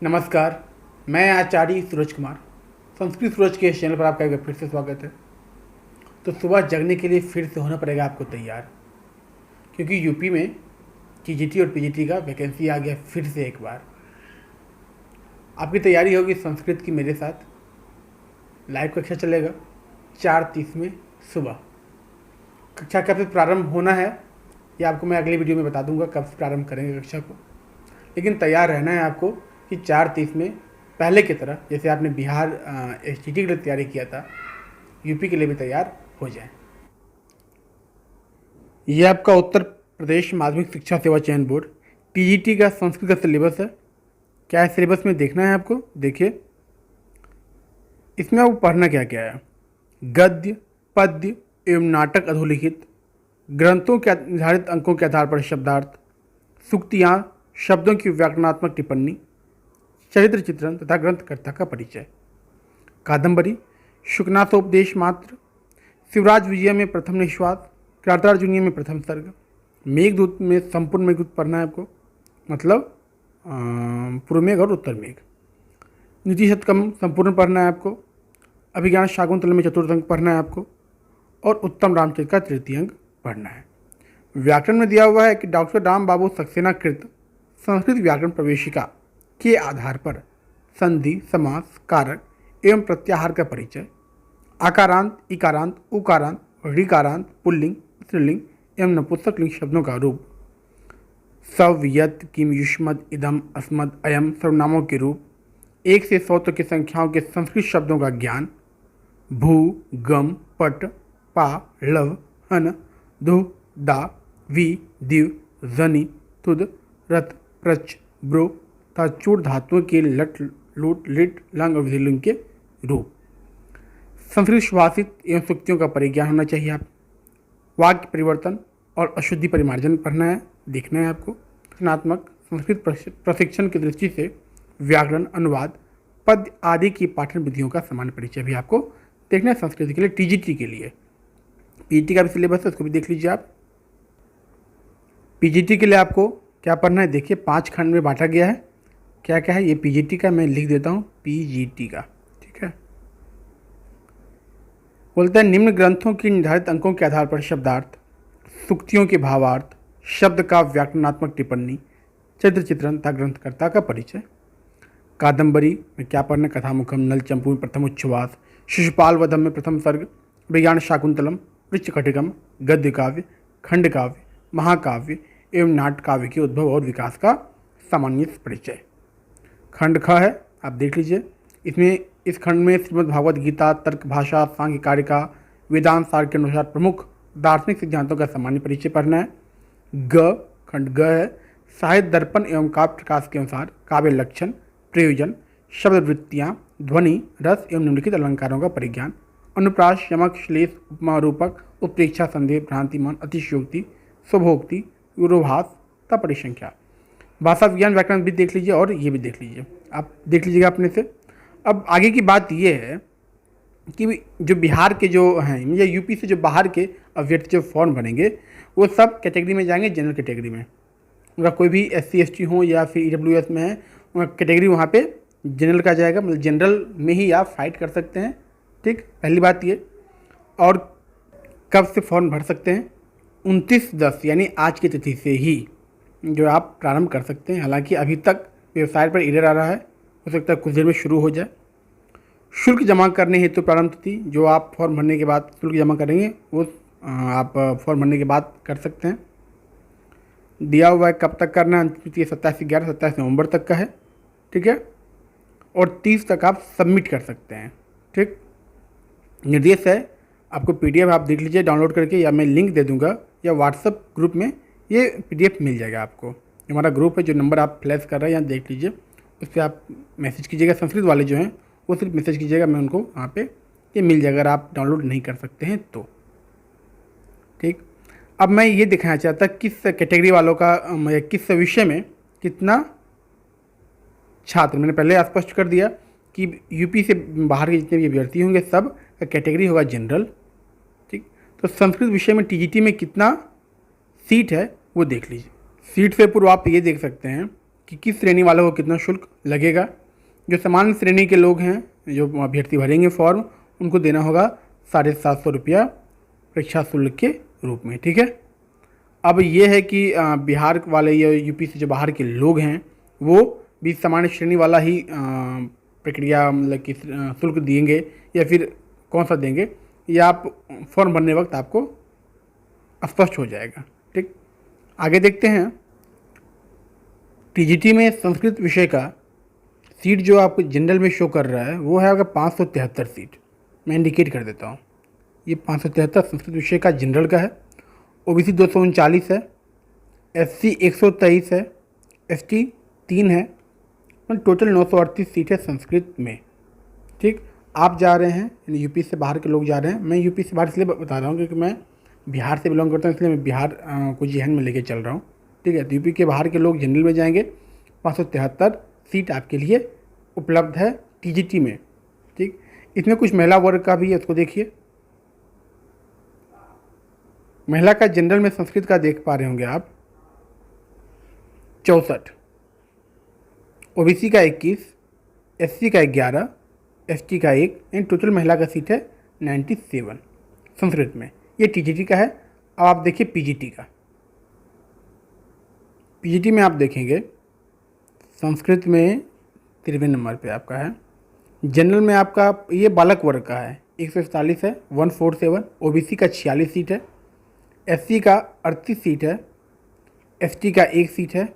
नमस्कार। मैं आचार्य सूरज कुमार, संस्कृत सूरज के इस चैनल पर आपका एक बार फिर से स्वागत है। तो सुबह जगने के लिए फिर से होना पड़ेगा आपको तैयार, क्योंकि यूपी में टीजीटी और पीजीटी का वैकेंसी आ गया फिर से एक बार। आपकी तैयारी होगी संस्कृत की मेरे साथ। लाइव कक्षा चलेगा 4:30 में सुबह। कक्षा कब से प्रारंभ होना है ये आपको मैं अगली वीडियो में बता दूंगा, कब से प्रारंभ करेंगे कक्षा को। लेकिन तैयार रहना है आपको कि 4:30 में पहले की तरह जैसे आपने बिहार एसटीटी के लिए तैयारी किया था, यूपी के लिए भी तैयार हो जाए। यह आपका उत्तर प्रदेश माध्यमिक शिक्षा सेवा चयन बोर्ड टीजीटी का संस्कृत का सिलेबस है। क्या है सिलेबस में देखना है आपको? देखिए, इसमें आपको पढ़ना क्या क्या है। गद्य, पद्य एवं नाटक अधोलिखित, ग्रंथों के निर्धारित अंकों के आधार पर शब्दार्थ, सूक्तियाँ, शब्दों की व्याकरणात्मक टिप्पणी, चरित्र चित्रण तथा ग्रंथकर्ता का परिचय। कादंबरी, शुकनाथोपदेश मात्र, शिवराज विजय में प्रथम निश्वास, कृतार्जुनीय में प्रथम सर्ग, मेघदूत में संपूर्ण मेघदूत पढ़ना है आपको, मतलब पूर्व मेघ और उत्तर मेघ। नीति शतकम संपूर्ण पढ़ना है आपको। अभिज्ञान शाकुंतल में चतुर्थ अंक पढ़ना है आपको, और उत्तम रामचरित का तृतीय अंक पढ़ना है। व्याकरण में दिया हुआ है कि डॉक्टर राम बाबू सक्सेना कृत संस्कृत व्याकरण प्रवेशिका के आधार पर संधि, समास, कारक एवं प्रत्याहार का परिचय, आकारांत, इकारांत, उकारांत, ऋकारांत, पुल्लिंग, स्त्रीलिंग एवं नपुंसकलिंग शब्दों का रूप, सव, यत्, किम, युष्मद्, इदम, अस्मद्, अयम सर्वनामों के रूप, 1 से 100 तक की संख्याओं के संस्कृत शब्दों का ज्ञान, भू, गम, पट, पा, लव, हन, धु, दा, वी, दिव, जनि, तुद, रथ, प्रच, ब्रो तथा चूड़ धातुओं के लट, लूट, लिट, लंग और विधिलिंग के रूप। संस्कृत सुभाषित एवं सूक्तियों का परिज्ञान होना चाहिए। आप वाक्य परिवर्तन और अशुद्धि परिमार्जन पढ़ना है, देखना है आपको। रचनात्मक संस्कृत प्रशिक्षण की दृष्टि से व्याकरण, अनुवाद, पद्य आदि की पाठन विधियों का सामान्य परिचय भी आपको देखना है संस्कृत के लिए, टीजीटी के लिए। पीजीटी का भी सिलेबस है, उसको भी देख लीजिए आप। पीजीटी के लिए आपको क्या पढ़ना है? देखिए, 5 खंड में बांटा गया है। क्या क्या है ये पीजीटी का, मैं लिख देता हूँ पीजीटी का, ठीक है। बोलता है निम्न ग्रंथों की निर्धारित अंकों के आधार पर शब्दार्थ, सूक्तियों के भावार्थ, शब्द का व्याकरणात्मक टिप्पणी, चरित्र चित्रण तथा ग्रंथकर्ता का परिचय। कादंबरी में क्या पढ़ना? कथामुखम, नल चंपू में प्रथम उच्छ्वास, शिशुपाल वधम में प्रथम सर्ग, विज्ञान शाकुंतलम, वृक्षकटिकम, गद्य काव्य, खंड काव्य, महाकाव्य एवं नाट काव्य के उद्भव और विकास का सामान्य परिचय। खंड ख है, आप देख लीजिए। इसमें इस खंड में श्रीमद् भागवत गीता, तर्क भाषा, सांख्य कारिका, वेदांत सार के अनुसार प्रमुख दार्शनिक सिद्धांतों का सामान्य परिचय पढ़ना है। खंड ग है, साहित्य दर्पण एवं काव्य प्रकाश के अनुसार काव्य लक्षण, प्रयोजन, शब्द वृत्तियाँ, ध्वनि, रस एवं निम्नलिखित अलंकारों का परिज्ञान, अनुप्रास, यमक, श्लेष, उपमा, रूपक, उत्प्रेक्षा, संदेह, भ्रांतिमान, अतिशयोक्ति, स्वभोक्ति, विरोधाभास तथा परिसंख्या। भाषा विज्ञान व्याकरण भी देख लीजिए और ये भी देख लीजिए, आप देख लीजिएगा अपने से। अब आगे की बात ये है कि जो बिहार के जो हैं या यूपी से जो बाहर के अभ्यर्थी जो फॉर्म भरेंगे वो सब कैटेगरी में जाएंगे, जनरल कैटेगरी में। उनका कोई भी SC ST हो या फिर EWS में है, उनका कैटेगरी वहाँ पे जनरल का जाएगा, मतलब जनरल में ही आप फाइट कर सकते हैं, ठीक। पहली बात ये। और कब से फॉर्म भर सकते हैं? 29/10 यानी आज की तिथि से ही जो आप प्रारंभ कर सकते हैं। हालांकि अभी तक वेबसाइट पर एरर आ रहा है, हो सकता है कुछ देर में शुरू हो जाए। शुल्क जमा करने हेतु प्रारंभ तिथि, जो आप फॉर्म भरने के बाद शुल्क जमा करेंगे वो आप फॉर्म भरने के बाद कर सकते हैं। दिया हुआ है कब तक करना है, अंतिम तिथि 27 नवंबर तक का है, ठीक है। और 30 तक आप सबमिट कर सकते हैं, ठीक। निर्देश है, आपको PDF आप देख लीजिए डाउनलोड करके, या मैं लिंक दे दूंगा, या व्हाट्सएप ग्रुप में ये PDF मिल जाएगा आपको। हमारा ग्रुप है, जो नंबर आप फ्लैश कर रहे हैं यहाँ देख लीजिए, उस पर आप मैसेज कीजिएगा। संस्कृत वाले जो हैं वो सिर्फ मैसेज कीजिएगा, मैं उनको वहाँ पे ये मिल जाएगा अगर आप डाउनलोड नहीं कर सकते हैं तो, ठीक। अब मैं ये दिखाना चाहता किस कैटेगरी वालों का किस विषय में कितना छात्र, मैंने पहले स्पष्ट कर दिया कि यूपी से बाहर के जितने भी अभ्यर्थी होंगे सब का कैटेगरी होगा जनरल, ठीक। तो संस्कृत विषय में टीजीटी में कितना सीट है वो देख लीजिए। सीट से पूर्व आप ये देख सकते हैं कि किस श्रेणी वालों को कितना शुल्क लगेगा। जो सामान्य श्रेणी के लोग हैं, जो अभ्यर्थी भरेंगे फॉर्म, उनको देना होगा 750 रुपया परीक्षा शुल्क के रूप में। ठीक है। अब ये है कि बिहार वाले या यूपी से जो बाहर के लोग हैं वो भी सामान्य श्रेणी वाला ही प्रक्रिया मतलब कि शुल्क देंगे या फिर कौन सा देंगे, ये आप फॉर्म भरने वक्त आपको स्पष्ट हो जाएगा। ठीक, आगे देखते हैं। टीजीटी में संस्कृत विषय का सीट जो आपको जनरल में शो कर रहा है वो है आपका 573 सीट। मैं इंडिकेट कर देता हूँ, ये 573 संस्कृत विषय का जनरल का है। ओबीसी 239 है, एससी 123 है, एसटी 3 है, टोटल 938 सीट है संस्कृत में। ठीक, आप जा रहे हैं यूपी से बाहर के लोग जा रहे हैं। मैं यूपी से बाहर इसलिए बता रहा हूँ क्योंकि मैं बिहार से बिलोंग करता हूँ, इसलिए मैं बिहार को जहन में लेके चल रहा हूँ। ठीक है, तो यूपी के बाहर के लोग जनरल में जाएंगे। 573 सीट आपके लिए उपलब्ध है टीजीटी में। ठीक, इसमें कुछ महिला वर्ग का भी है, उसको देखिए। महिला का जनरल में संस्कृत का देख पा रहे होंगे आप 64, ओबीसी का 21, एससी का 11, एसटी का 1, यानी टोटल महिला का सीट है 97 संस्कृत में। ये टीजीटी का है। अब आप देखिए पीजीटी का। पीजीटी में आप देखेंगे संस्कृत में 93 नंबर पे आपका है। जनरल में आपका ये बालक वर्ग का है, 141 है, 147। ओबीसी का 46 सीट है, एससी का 38 सीट है, एसटी का 1 सीट है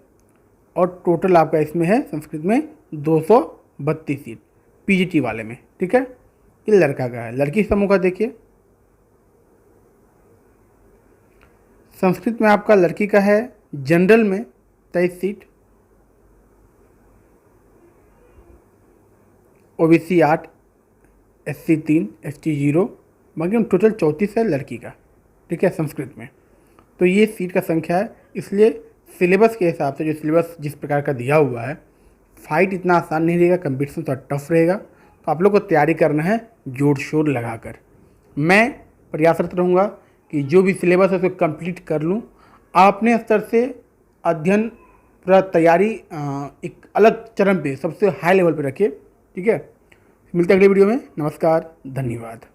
और टोटल आपका इसमें है संस्कृत में 232 सीट पीजीटी वाले में। ठीक है, ये लड़का का है। लड़की समूह का देखिए, संस्कृत में आपका लड़की का है जनरल में 23 सीट, ओबीसी 8, एससी 3, एसटी 0, बाकी टोटल 34 है लड़की का। ठीक है, संस्कृत में। तो ये सीट का संख्या है, इसलिए सिलेबस के हिसाब से जो सिलेबस जिस प्रकार का दिया हुआ है, फाइट इतना आसान नहीं रहेगा, कंपटीशन थोड़ा टफ रहेगा। तो आप लोग को तैयारी करना है जोर शोर लगाकर। मैं प्रयासरत रहूँगा कि जो भी सिलेबस है उसको कंप्लीट कर लूँ। आप अपने स्तर से अध्ययन पूरा तैयारी एक अलग चरम पे, सबसे हाई लेवल पे रखिए। ठीक है, मिलते हैं अगले वीडियो में। नमस्कार, धन्यवाद।